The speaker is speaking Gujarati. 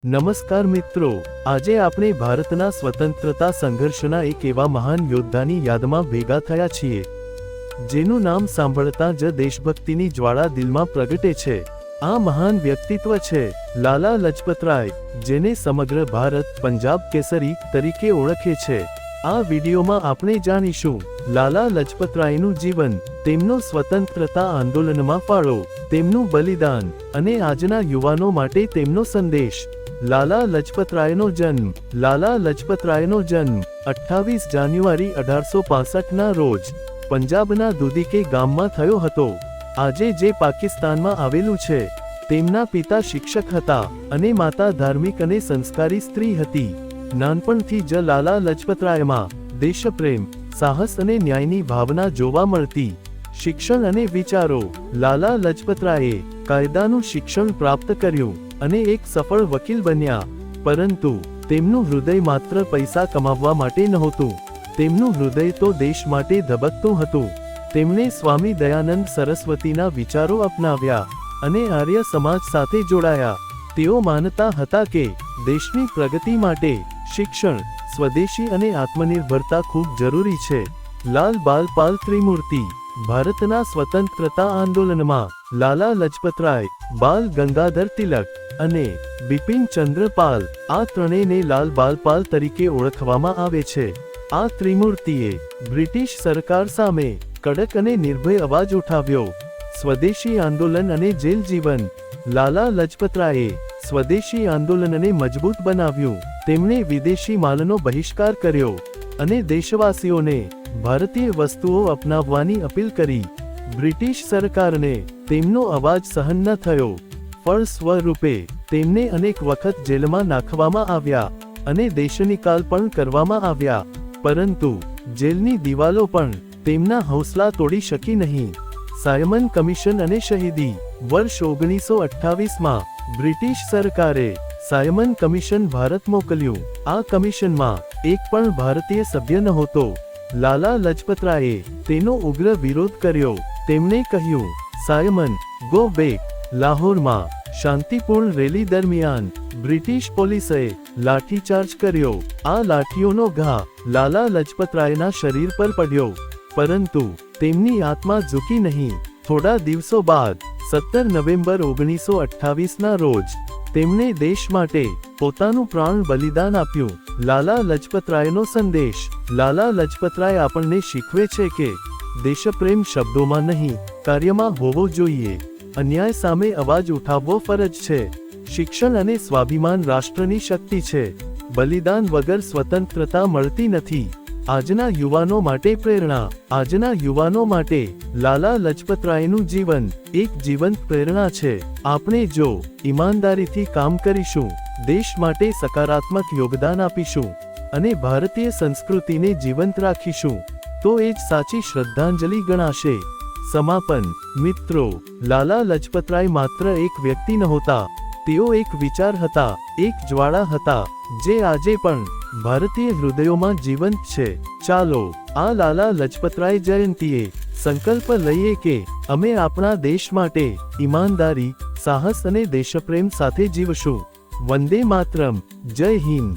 નમસ્કાર મિત્રો, આજે આપણે ભારતના સ્વતંત્રતા સંઘર્ષના એક એવા મહાન યોદ્ધાની યાદમાં ભેગા થયા છીએ જેનું નામ સાંભળતા જ દેશભક્તિની જ્વાળા દિલમાં પ્રગટે છે। આ મહાન વ્યક્તિત્વ છે લાલા લજપતરાય, જેને સમગ્ર ભારત પંજાબ કેસરી તરીકે ઓળખે છે। આ વિડીયોમાં આપણે જાણીશું લાલા લજપતરાયનું જીવન, તેમનો સ્વતંત્રતા આંદોલનમાં ફાળો, તેમનું બલિદાન અને આજના યુવાનો માટે તેમનો સંદેશ। લાલા લજપતરાયનો જન્મ 28 જાન્યુઆરી 1865ના રોજ પંજાબના દુદીકે ગામમાં થયો હતો। આજે જે પાકિસ્તાનમાં આવેલું છે। તેમના પિતા શિક્ષક હતા અને માતા ધાર્મિક અને સંસ્કારી સ્ત્રી હતી। નાનપણથી જ લાલા લજપતરાયમાં દેશપ્રેમ, સાહસ અને ન્યાયની ભાવના જોવા મળતી। શિક્ષણ અને વિચારો: લાલા લજપતરાયે કાયદાનું શિક્ષણ પ્રાપ્ત કર્યું અને એક સફળ વકીલ બન્યા, પરંતુ તેમનું હૃદય માત્ર પૈસા કમાવવા માટે નહોતું, તેમનું હૃદય તો દેશ માટે ધબકતું હતું। તેમણે સ્વામી દયાનંદ સરસ્વતીના વિચારો અપનાવ્યા અને આર્ય સમાજ સાથે જોડાયા। તેઓ માનતા હતા કે દેશની પ્રગતિ માટે શિક્ષણ, સ્વદેશી અને આત્મનિર્ભરતા ખૂબ જરૂરી છે। લાલ બાલ પાલ ત્રિમૂર્તિ: ભારતના સ્વતંત્રતા આંદોલનમાં લાલા લજપતરાય, બાલ ગંગાધર તિલક અને બિપિન ચંદ્ર પાલ, આ ત્રણેયને લાલ બાલ પાલ તરીકે ઓળખવામાં આવે છે। આ ત્રિમૂર્તિએ બ્રિટિશ સરકાર સામે કડક અને નિર્ભય અવાજ ઉઠાવ્યો। સ્વદેશી આંદોલન અને જેલ જીવન: લાલા લજપતરાયે સ્વદેશી આંદોલનને મજબૂત બનાવ્યું। તેમણે વિદેશી માલનો બહિષ્કાર કર્યો અને દેશવાસીઓને ભારતીય વસ્તુઓ અપનાવવાની અપીલ કરી। બ્રિટિશ સરકારને તેમનો અવાજ સહન ન થયો। ફળ સ્વરૂપે તેમને અનેક વખત જેલમાં નાખવામાં આવ્યા અને દેશનિકાલ પણ કરવામાં આવ્યા, પરંતુ જેલની દિવાલો પણ તેમના હૌસલા તોડી શકી નહીં। સાયમન કમિશન અને શહીદી: વર્ષ 1928માં બ્રિટિશ સરકારે સાયમન કમિશન ભારત મોકલ્યું। આ કમિશનમાં એક પણ ભારતીય સભ્ય નહોતો। લાલા લજપતરાયે તેનો ઉગ્ર વિરોધ કર્યો। તેમણે કહ્યું, સાયમન, ગો બેક। લાહોરમાં શાંતિપૂર્ણ રેલી દરમિયાન બ્રિટિશ પોલીસે લાઠીચાર્જ કર્યો। આ લાઠીઓનો ઘા લાલા લજપતરાયના શરીર પર પડ્યો, પરંતુ તેમની આત્મા ઝૂકી નહીં। થોડા દિવસો બાદ 17 નવેમ્બર 1928ના રોજ તેમણે દેશ માટે પોતાનું પ્રાણ બલિદાન આપ્યું। લાલા લજપતરાયનો સંદેશ: લાલા લજપતરાય આપણને શીખવે છે કે દેશપ્રેમ શબ્દોમાં નહીં, કાર્યમાં હોવો જોઈએ। અન્યાય સામે અવાજ ઉઠાવવો ફરજ છે। શિક્ષણ અને સ્વાભિમાન રાષ્ટ્રની શક્તિ છે। બલિદાન વગર સ્વતંત્રતા મળતી નથી। આજના યુવાનો માટે પ્રેરણા: આજના યુવાનો માટે લાલા લજપતરાયનું જીવન એક જીવંત પ્રેરણા છે। આપણે જો ઈમાનદારીથી કામ કરીશું, દેશ માટે સકારાત્મક યોગદાન આપીશું અને ભારતીય સંસ્કૃતિને જીવંત રાખીશું, તો એ જ સાચી શ્રદ્ધાંજલિ ગણાશે। સમાપન: મિત્રો, લાલા લજપતરાય માત્ર એક વ્યક્તિ નહોતા, તેઓ એક વિચાર હતા, એક જ્વાળા હતા, જે આજે પણ ભારતીય હૃદયોમાં જીવંત છે। ચાલો આ લાલા લજપતરાય જયંતીએ સંકલ્પ લઈએ કે અમે આપણા દેશ માટે ઈમાનદારી, સાહસ અને દેશપ્રેમ સાથે જીવશું। વંદે માતરમ। જય હિન્દ।